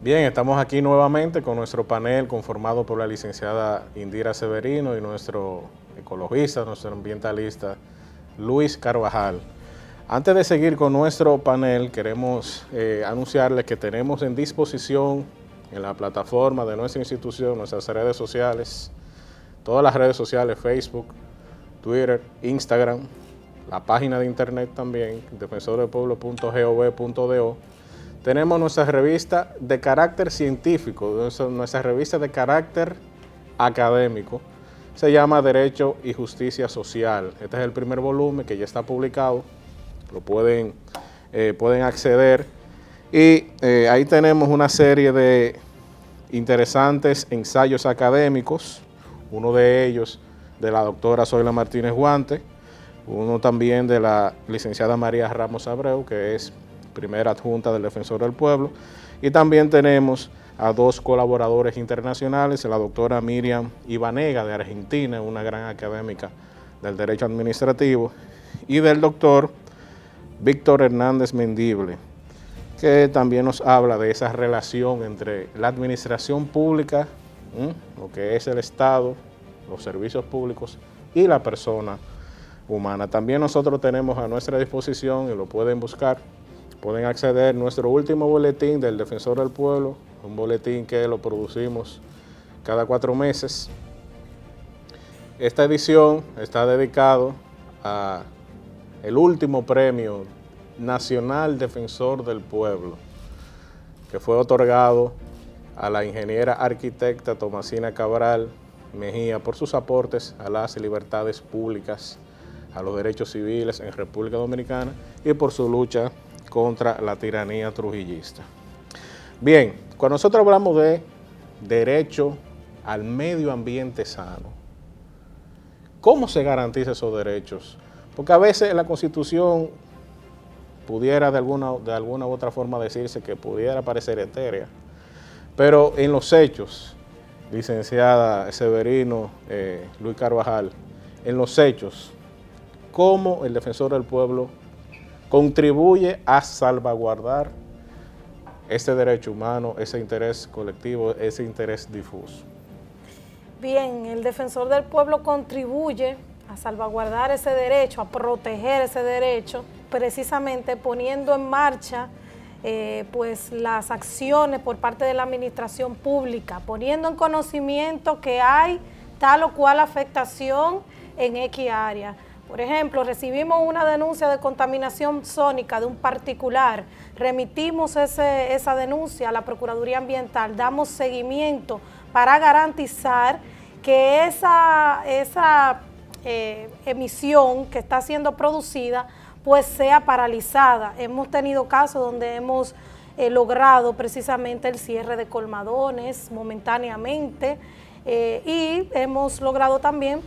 Bien, estamos aquí nuevamente con nuestro panel conformado por la licenciada Indira Severino y nuestro ecologista, nuestro ambientalista Luis Carvajal. Antes de seguir con nuestro panel, queremos anunciarles que tenemos en disposición en la plataforma de nuestra institución, nuestras redes sociales, todas las redes sociales, Facebook, Twitter, Instagram, la página de internet también, defensordelpueblo.gov.do. Tenemos nuestra revista de carácter científico, nuestra revista de carácter académico, se llama Derecho y Justicia Social. Este es el primer volumen que ya está publicado, lo pueden acceder y ahí tenemos una serie de interesantes ensayos académicos, uno de ellos de la doctora Zoila Martínez Guante, uno también de la licenciada María Ramos Abreu, que es primera adjunta del Defensor del Pueblo, y también tenemos a dos colaboradores internacionales, la doctora Miriam Ibanega de Argentina, una gran académica del derecho administrativo, y del doctor Víctor Hernández Mendible, que también nos habla de esa relación entre la administración pública, lo que es el Estado, los servicios públicos y la persona humana. También nosotros tenemos a nuestra disposición, y lo pueden buscar, pueden acceder a nuestro último boletín del Defensor del Pueblo, un boletín que lo producimos cada 4 meses. Esta edición está dedicado a el último premio nacional Defensor del Pueblo, que fue otorgado a la ingeniera arquitecta Tomasina Cabral Mejía por sus aportes a las libertades públicas, a los derechos civiles en República Dominicana y por su lucha contra la tiranía trujillista. Bien, cuando nosotros hablamos de derecho al medio ambiente sano, ¿cómo se garantiza esos derechos? Porque a veces la Constitución pudiera de alguna u otra forma decirse que pudiera parecer etérea, pero en los hechos, licenciada Severino, Luis Carvajal, en los hechos, ¿cómo el Defensor del Pueblo contribuye a salvaguardar ese derecho humano, ese interés colectivo, ese interés difuso? Bien, el Defensor del Pueblo contribuye a salvaguardar ese derecho, a proteger ese derecho, precisamente poniendo en marcha pues las acciones por parte de la administración pública, poniendo en conocimiento que hay tal o cual afectación en X área. Por ejemplo, recibimos una denuncia de contaminación sónica de un particular, remitimos esa denuncia a la Procuraduría Ambiental, damos seguimiento para garantizar que esa emisión que está siendo producida pues sea paralizada. Hemos tenido casos donde hemos logrado precisamente el cierre de colmadones momentáneamente y hemos logrado también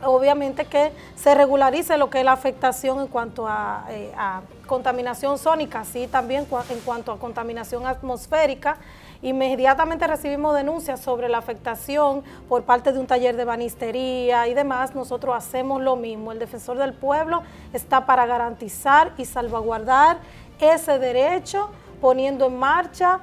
obviamente que se regularice lo que es la afectación en cuanto a contaminación sónica, así también en cuanto a contaminación atmosférica. Inmediatamente recibimos denuncias sobre la afectación por parte de un taller de ebanistería y demás. Nosotros hacemos lo mismo. El Defensor del Pueblo está para garantizar y salvaguardar ese derecho, poniendo en marcha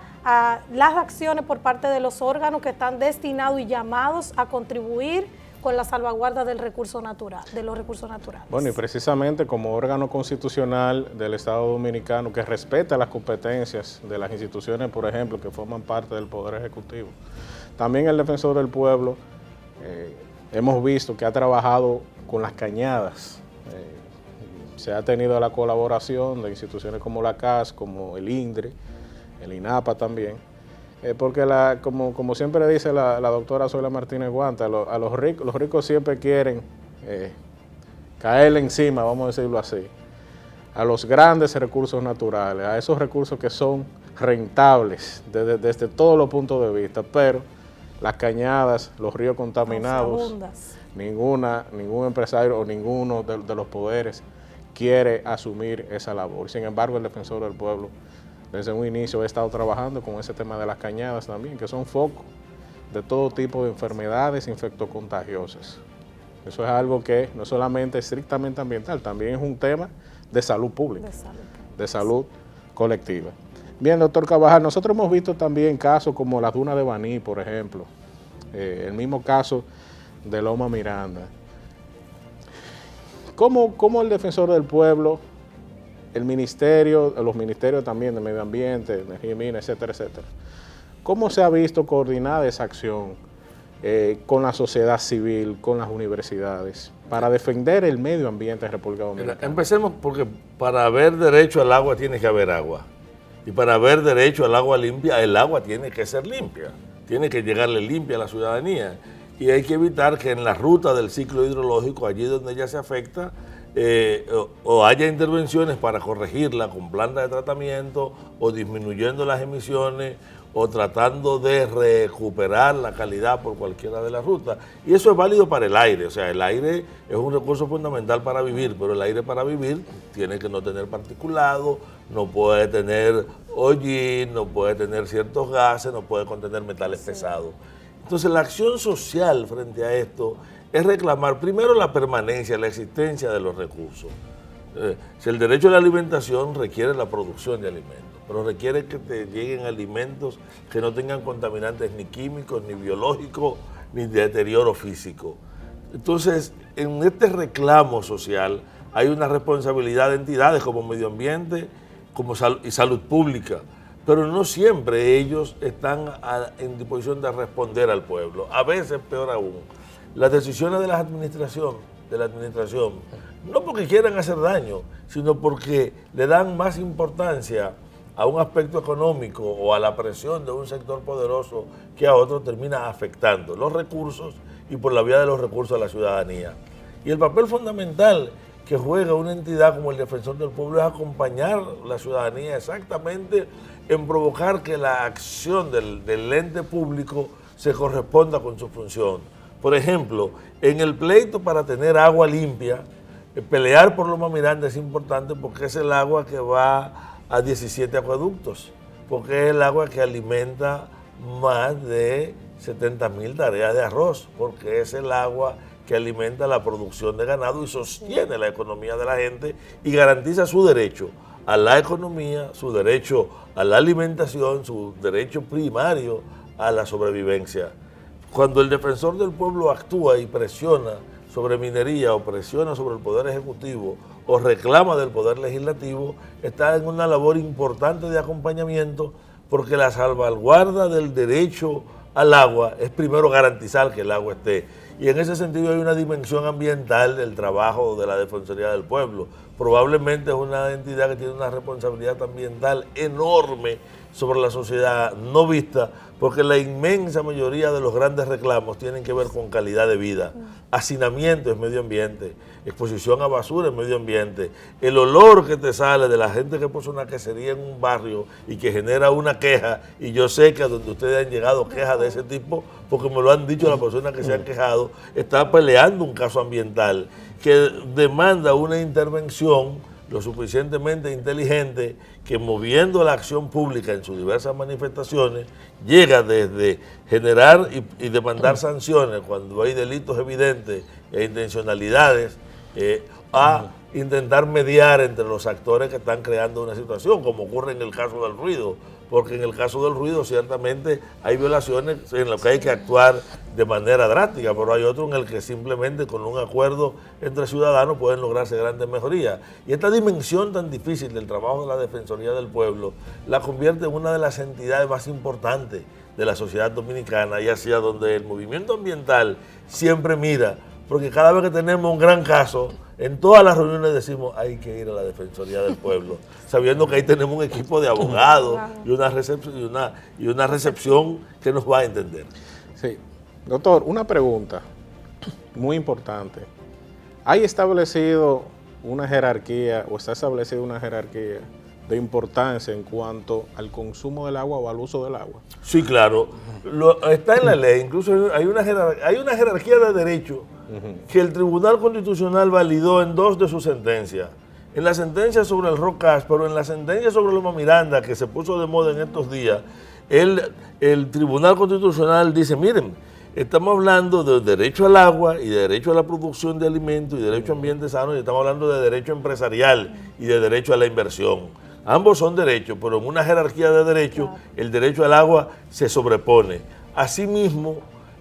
las acciones por parte de los órganos que están destinados y llamados a contribuir con la salvaguarda del recurso natural, de los recursos naturales. Bueno, y precisamente como órgano constitucional del Estado Dominicano que respeta las competencias de las instituciones, por ejemplo, que forman parte del Poder Ejecutivo, también el Defensor del Pueblo hemos visto que ha trabajado con las cañadas. Se ha tenido la colaboración de instituciones como la CAS, como el INDRE, el INAPA también, porque como siempre dice la doctora Zoila Martínez Guante, a los ricos siempre quieren caerle encima, vamos a decirlo así, a los grandes recursos naturales, a esos recursos que son rentables desde todos los puntos de vista, pero las cañadas, los ríos contaminados, ningún empresario o ninguno de los poderes quiere asumir esa labor. Sin embargo, el Defensor del Pueblo desde un inicio he estado trabajando con ese tema de las cañadas también, que son focos de todo tipo de enfermedades infectocontagiosas. Eso es algo que no solamente es estrictamente ambiental, también es un tema de salud pública, de salud colectiva. Bien, doctor Carvajal, nosotros hemos visto también casos como las dunas de Baní, por ejemplo, el mismo caso de Loma Miranda. ¿Cómo el defensor del pueblo, el ministerio, los ministerios también de Medio Ambiente, Energía y Minas, etcétera, etcétera, cómo se ha visto coordinada esa acción con la sociedad civil, con las universidades, para defender el medio ambiente en República Dominicana? Mira, empecemos porque para haber derecho al agua tiene que haber agua. Y para haber derecho al agua limpia, el agua tiene que ser limpia. Tiene que llegarle limpia a la ciudadanía. Y hay que evitar que en la ruta del ciclo hidrológico, allí donde ya se afecta, o haya intervenciones para corregirla con plantas de tratamiento, o disminuyendo las emisiones, o tratando de recuperar la calidad por cualquiera de las rutas. Y eso es válido para el aire. O sea, el aire es un recurso fundamental para vivir, pero el aire para vivir tiene que no tener particulado, no puede tener hollín, no puede tener ciertos gases, no puede contener metales pesados. Entonces, la acción social frente a esto es reclamar primero la permanencia, la existencia de los recursos. Si el derecho a la alimentación requiere la producción de alimentos, pero requiere que te lleguen alimentos que no tengan contaminantes ni químicos, ni biológicos, ni de deterioro físico. Entonces, en este reclamo social hay una responsabilidad de entidades como medio ambiente y salud pública, pero no siempre ellos están en disposición de responder al pueblo. A veces, peor aún, las decisiones de la administración, no porque quieran hacer daño, sino porque le dan más importancia a un aspecto económico o a la presión de un sector poderoso que a otro, termina afectando los recursos y por la vía de los recursos a la ciudadanía. Y el papel fundamental que juega una entidad como el Defensor del Pueblo es acompañar a la ciudadanía exactamente en provocar que la acción del ente público se corresponda con su función. Por ejemplo, en el pleito para tener agua limpia, pelear por Loma Miranda es importante porque es el agua que va a 17 acueductos, porque es el agua que alimenta más de 70,000 tareas de arroz, porque es el agua que alimenta la producción de ganado y sostiene la economía de la gente y garantiza su derecho a la economía, su derecho a la alimentación, su derecho primario a la sobrevivencia. Cuando el Defensor del Pueblo actúa y presiona sobre minería o presiona sobre el Poder Ejecutivo o reclama del Poder Legislativo, está en una labor importante de acompañamiento, porque la salvaguarda del derecho al agua es primero garantizar que el agua esté. Y en ese sentido hay una dimensión ambiental del trabajo de la Defensoría del Pueblo. Probablemente es una entidad que tiene una responsabilidad ambiental enorme sobre la sociedad no vista, porque la inmensa mayoría de los grandes reclamos tienen que ver con calidad de vida. Hacinamiento es medio ambiente, exposición a basura es medio ambiente, el olor que te sale de la gente que puso una quesería en un barrio y que genera una queja, y yo sé que a donde ustedes han llegado quejas de ese tipo, porque me lo han dicho las personas que se han quejado, está peleando un caso ambiental que demanda una intervención lo suficientemente inteligente que, moviendo la acción pública en sus diversas manifestaciones, llega desde generar y demandar sanciones cuando hay delitos evidentes e intencionalidades, a intentar mediar entre los actores que están creando una situación, como ocurre en el caso del ruido, porque en el caso del ruido ciertamente hay violaciones en las que hay que actuar de manera drástica, pero hay otro en el que simplemente con un acuerdo entre ciudadanos pueden lograrse grandes mejorías. Y esta dimensión tan difícil del trabajo de la Defensoría del Pueblo la convierte en una de las entidades más importantes de la sociedad dominicana, y hacia donde el movimiento ambiental siempre mira, porque cada vez que tenemos un gran caso, en todas las reuniones decimos hay que ir a la Defensoría del Pueblo, sabiendo que ahí tenemos un equipo de abogados y una recepción que nos va a entender. Sí. Doctor, una pregunta muy importante. ¿Hay establecido una jerarquía o está establecida una jerarquía de importancia en cuanto al consumo del agua o al uso del agua? Sí, claro. Está en la ley. Incluso hay una jerarquía de derecho que el Tribunal Constitucional validó en 2 de sus sentencias. En la sentencia sobre el ROCAS, pero en la sentencia sobre Loma Miranda, que se puso de moda en estos días, el Tribunal Constitucional dice, miren, Estamos hablando de derecho al agua y de derecho a la producción de alimentos y derecho a ambiente sano, y estamos hablando de derecho empresarial y de derecho a la inversión. Ambos son derechos, pero en una jerarquía de derechos, el derecho al agua se sobrepone. Asimismo,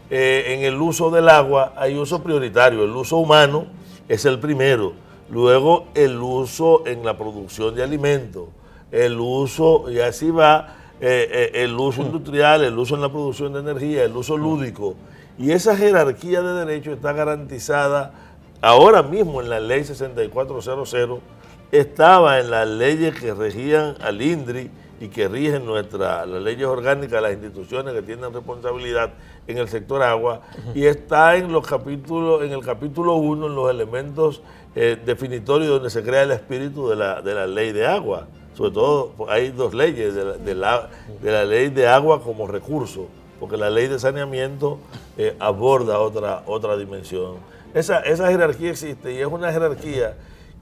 en el uso del agua hay uso prioritario. El uso humano es el primero. Luego el uso en la producción de alimentos. El uso, y así va, el uso industrial, el uso en la producción de energía, el uso lúdico. Y esa jerarquía de derechos está garantizada ahora mismo en la ley 6400, estaba en las leyes que regían al INDRI y que rigen las leyes orgánicas de las instituciones que tienen responsabilidad en el sector agua, y está en el capítulo 1, en los elementos definitorios donde se crea el espíritu de la ley de agua. Sobre todo hay dos leyes, de la ley de agua como recurso, porque la ley de saneamiento aborda otra dimensión. Esa jerarquía existe, y es una jerarquía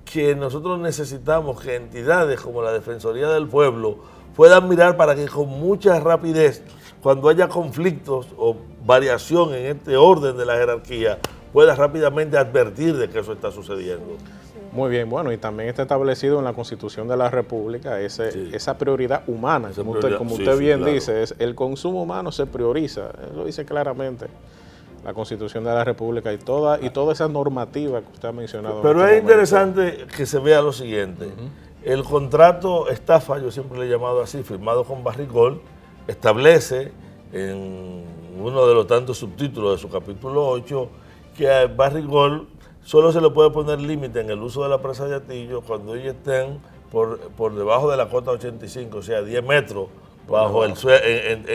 que nosotros necesitamos que entidades como la Defensoría del Pueblo puedan mirar para que con mucha rapidez, cuando haya conflictos o variación en este orden de la jerarquía, pueda rápidamente advertir de que eso está sucediendo. Muy bien, bueno, y también está establecido en la Constitución de la República esa prioridad humana, como usted bien dice, el consumo humano se prioriza, eso dice claramente la Constitución de la República y toda esa normativa que usted ha mencionado. Pero es interesante que se vea lo siguiente. El contrato estafa, yo siempre le he llamado así, firmado con Barrick-Gold, establece en uno de los tantos subtítulos de su capítulo 8 que a Barrick-Gold solo se le puede poner límite en el uso de la presa de Atillo cuando ellos estén por debajo de la cota 85, o sea, 10 metros bajo en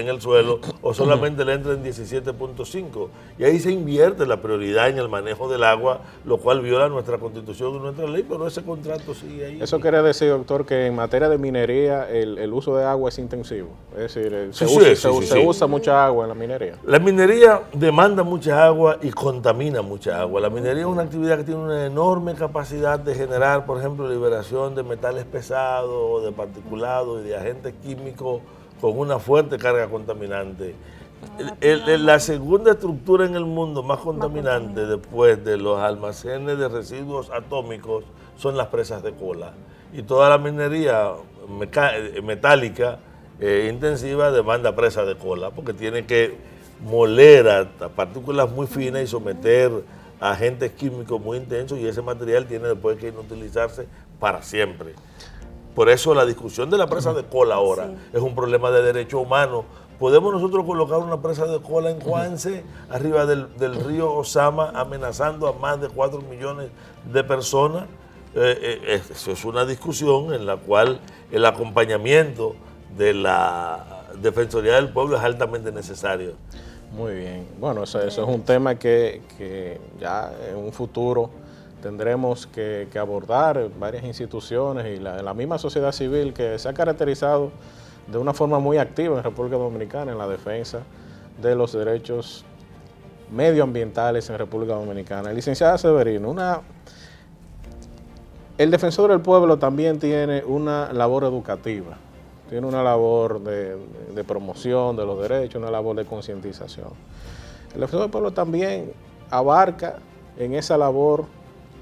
el suelo, o solamente le entra en 17.5. Y ahí se invierte la prioridad en el manejo del agua, lo cual viola nuestra Constitución y nuestra ley, pero ese contrato sigue ahí. Eso quiere decir, doctor, que en materia de minería el uso de agua es intensivo. Es decir, se usa mucha agua en la minería. La minería demanda mucha agua y contamina mucha agua. La minería es una actividad que tiene una enorme capacidad de generar, por ejemplo, liberación de metales pesados, de particulados y de agentes químicos con una fuerte carga contaminante. La segunda estructura en el mundo más contaminante después de los almacenes de residuos atómicos son las presas de cola. Y toda la minería metálica intensiva demanda presas de cola porque tiene que moler a partículas muy finas y someter a agentes químicos muy intensos, y ese material tiene después que inutilizarse para siempre. Por eso la discusión de la presa de cola ahora es un problema de derecho humano. ¿Podemos nosotros colocar una presa de cola en Juanse, arriba del río Osama, amenazando a más de 4 millones de personas? Eso es una discusión en la cual el acompañamiento de la Defensoría del Pueblo es altamente necesario. Muy bien. Bueno, eso es un tema que ya en un futuro tendremos que abordar varias instituciones y la misma sociedad civil, que se ha caracterizado de una forma muy activa en República Dominicana en la defensa de los derechos medioambientales en República Dominicana. Licenciada Severino, el defensor del pueblo también tiene una labor educativa, tiene una labor de promoción de los derechos, una labor de concientización. El defensor del pueblo también abarca en esa labor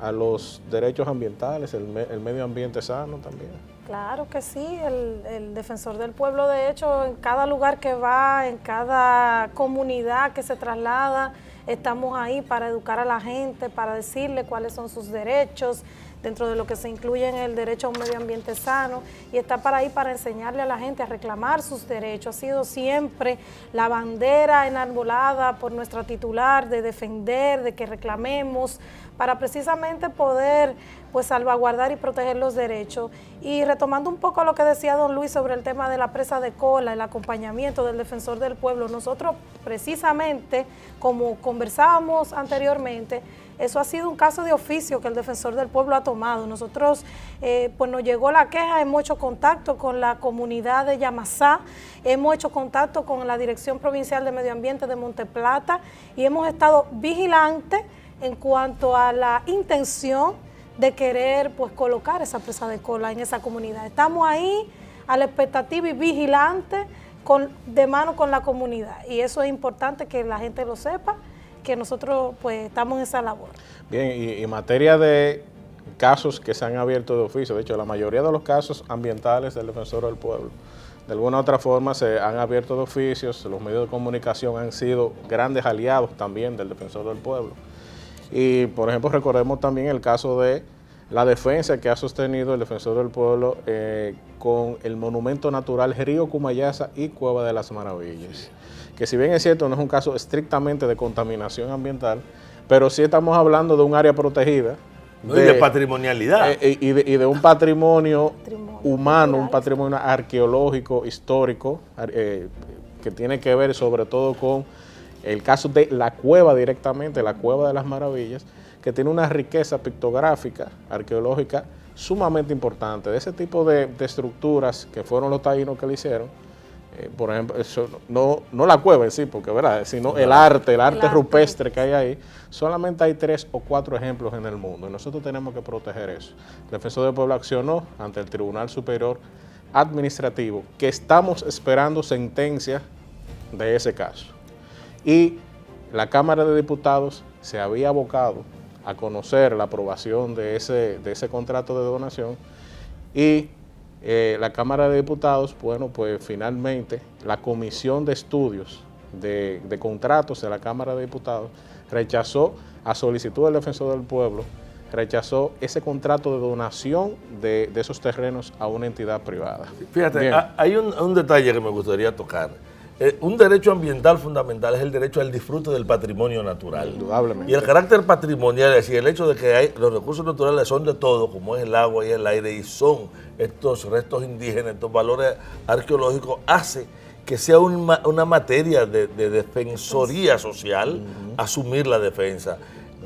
a los derechos ambientales, el medio ambiente sano también. Claro que sí, el defensor del pueblo, de hecho, en cada lugar que va, en cada comunidad que se traslada, estamos ahí para educar a la gente, para decirle cuáles son sus derechos, dentro de lo que se incluye en el derecho a un medio ambiente sano, y está para ahí para enseñarle a la gente a reclamar sus derechos. Ha sido siempre la bandera enarbolada por nuestra titular de defender, de que reclamemos, para precisamente poder pues salvaguardar y proteger los derechos. Y retomando un poco lo que decía don Luis sobre el tema de la presa de cola, el acompañamiento del defensor del pueblo, nosotros precisamente, como conversábamos anteriormente, eso ha sido un caso de oficio que el defensor del pueblo ha tomado. Nosotros, pues nos llegó la queja, hemos hecho contacto con la comunidad de Yamasá, hemos hecho contacto con la Dirección Provincial de Medio Ambiente de Monteplata y hemos estado vigilantes en cuanto a la intención de querer pues colocar esa presa de cola en esa comunidad. Estamos ahí a la expectativa y vigilantes de mano con la comunidad. Y eso es importante que la gente lo sepa, que nosotros pues estamos en esa labor. Bien, y en materia de casos que se han abierto de oficio, de hecho la mayoría de los casos ambientales del Defensor del Pueblo, de alguna u otra forma se han abierto de oficios, los medios de comunicación han sido grandes aliados también del Defensor del Pueblo. Y por ejemplo recordemos también el caso de la defensa que ha sostenido el Defensor del Pueblo con el monumento natural Río Cumayasa y Cueva de las Maravillas, que si bien es cierto no es un caso estrictamente de contaminación ambiental, pero sí estamos hablando de un área protegida. No, y de patrimonialidad. Y de un patrimonio humano, un patrimonio arqueológico, histórico, que tiene que ver sobre todo con el caso de la cueva directamente, la Cueva de las Maravillas, que tiene una riqueza pictográfica, arqueológica, sumamente importante. De ese tipo de estructuras que fueron los taínos que le hicieron, por ejemplo, eso, no la cueva en sí, porque ¿verdad? Sino el arte rupestre que hay ahí, solamente hay 3 o 4 ejemplos en el mundo y nosotros tenemos que proteger eso. El Defensor del Pueblo accionó ante el Tribunal Superior Administrativo, que estamos esperando sentencia de ese caso. Y la Cámara de Diputados se había abocado a conocer la aprobación de ese contrato de donación y la Cámara de Diputados, bueno, pues finalmente la Comisión de Estudios de Contratos de la Cámara de Diputados rechazó, a solicitud del Defensor del Pueblo, rechazó ese contrato de donación de esos terrenos a una entidad privada. Fíjate, hay un detalle que me gustaría tocar. Un derecho ambiental fundamental es el derecho al disfrute del patrimonio natural. Indudablemente. Y el carácter patrimonial, es decir, el hecho de que los recursos naturales son de todo, como es el agua y el aire, y son estos restos indígenas, estos valores arqueológicos, hace que sea una materia de defensoría social asumir la defensa.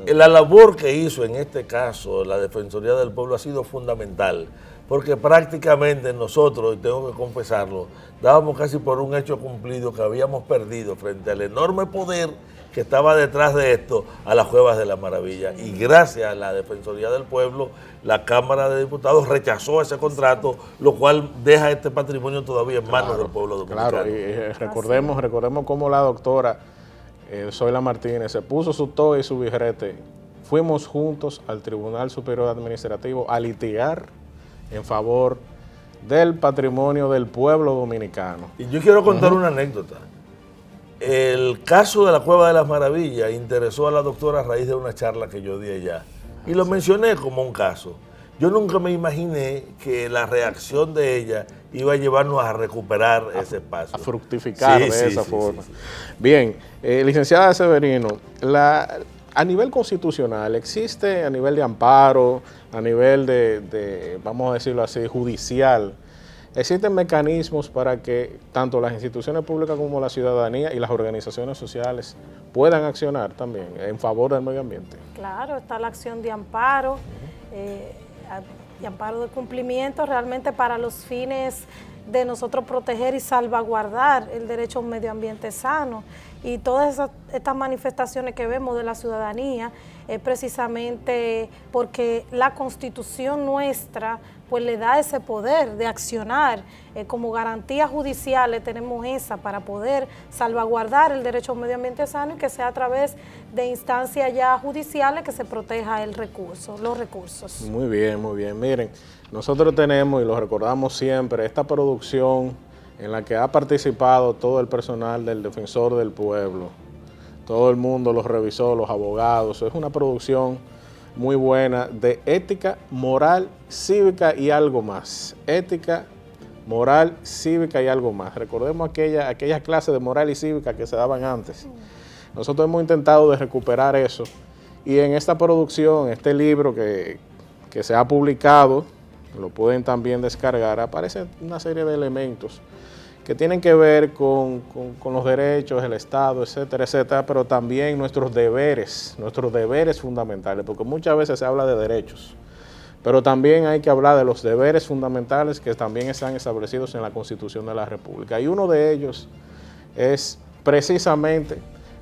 La labor que hizo en este caso la Defensoría del Pueblo ha sido fundamental, porque prácticamente nosotros, y tengo que confesarlo, dábamos casi por un hecho cumplido que habíamos perdido frente al enorme poder que estaba detrás de esto a las Cuevas de la Maravilla. Y gracias a la Defensoría del Pueblo, la Cámara de Diputados rechazó ese contrato, lo cual deja este patrimonio todavía en manos del pueblo dominicano. Claro, y recordemos cómo la doctora Zoila Martínez se puso su toga y su birrete. Fuimos juntos al Tribunal Superior Administrativo a litigar en favor del patrimonio del pueblo dominicano. Y yo quiero contar una anécdota. El caso de la Cueva de las Maravillas interesó a la doctora a raíz de una charla que yo di allá. Y lo mencioné como un caso. Yo nunca me imaginé que la reacción de ella iba a llevarnos a recuperar ese espacio. A fructificar de esa forma. Sí. Bien, licenciada Severino, a nivel constitucional, ¿existe a nivel de amparo, a nivel de, vamos a decirlo así, judicial, existen mecanismos para que tanto las instituciones públicas como la ciudadanía y las organizaciones sociales puedan accionar también en favor del medio ambiente? Claro, está la acción de amparo, y amparo de cumplimiento realmente para los fines de nosotros proteger y salvaguardar el derecho a un medio ambiente sano. Y todas estas manifestaciones que vemos de la ciudadanía es precisamente porque la Constitución nuestra pues le da ese poder de accionar. Como garantías judiciales tenemos esa para poder salvaguardar el derecho a un medio ambiente sano y que sea a través de instancias ya judiciales que se proteja el recurso, los recursos. Muy bien, muy bien. Miren, nosotros tenemos, y lo recordamos siempre, esta producción en la que ha participado todo el personal del Defensor del Pueblo, todo el mundo, los revisores, los abogados. Es una producción muy buena de ética, moral, cívica y algo más. Ética, moral, cívica y algo más. Recordemos aquellas clases de moral y cívica que se daban antes. Nosotros hemos intentado de recuperar eso y en esta producción, este libro que se ha publicado, lo pueden también descargar, aparece una serie de elementos que tienen que ver con los derechos, el Estado, etcétera, etcétera, pero también nuestros deberes fundamentales, porque muchas veces se habla de derechos, pero también hay que hablar de los deberes fundamentales que también están establecidos en la Constitución de la República. Y uno de ellos es precisamente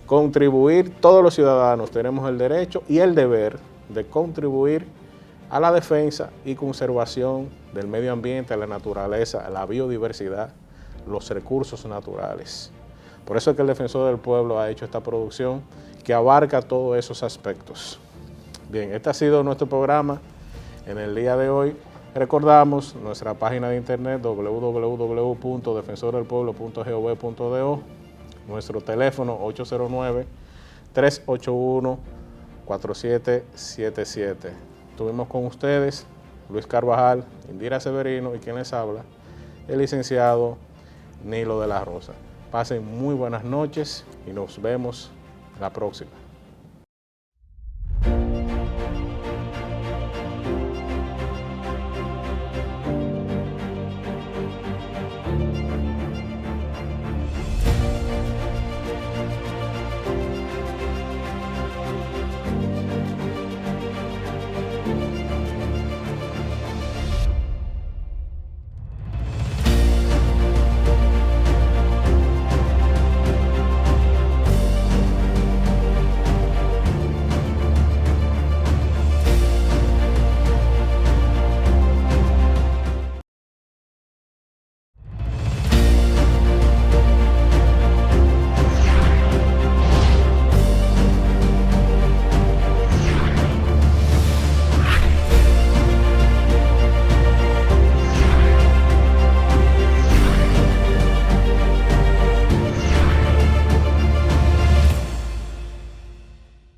contribuir, todos los ciudadanos tenemos el derecho y el deber de contribuir a la defensa y conservación del medio ambiente, a la naturaleza, a la biodiversidad, los recursos naturales. Por eso es que el Defensor del Pueblo ha hecho esta producción que abarca todos esos aspectos. Bien, este ha sido nuestro programa en el día de hoy. Recordamos nuestra página de internet www.defensordelpueblo.gov.do, nuestro teléfono 809-381-4777. Estuvimos con ustedes Luis Carvajal, Indira Severino y quien les habla, el licenciado Nilo de la Rosa. Pasen muy buenas noches y nos vemos la próxima.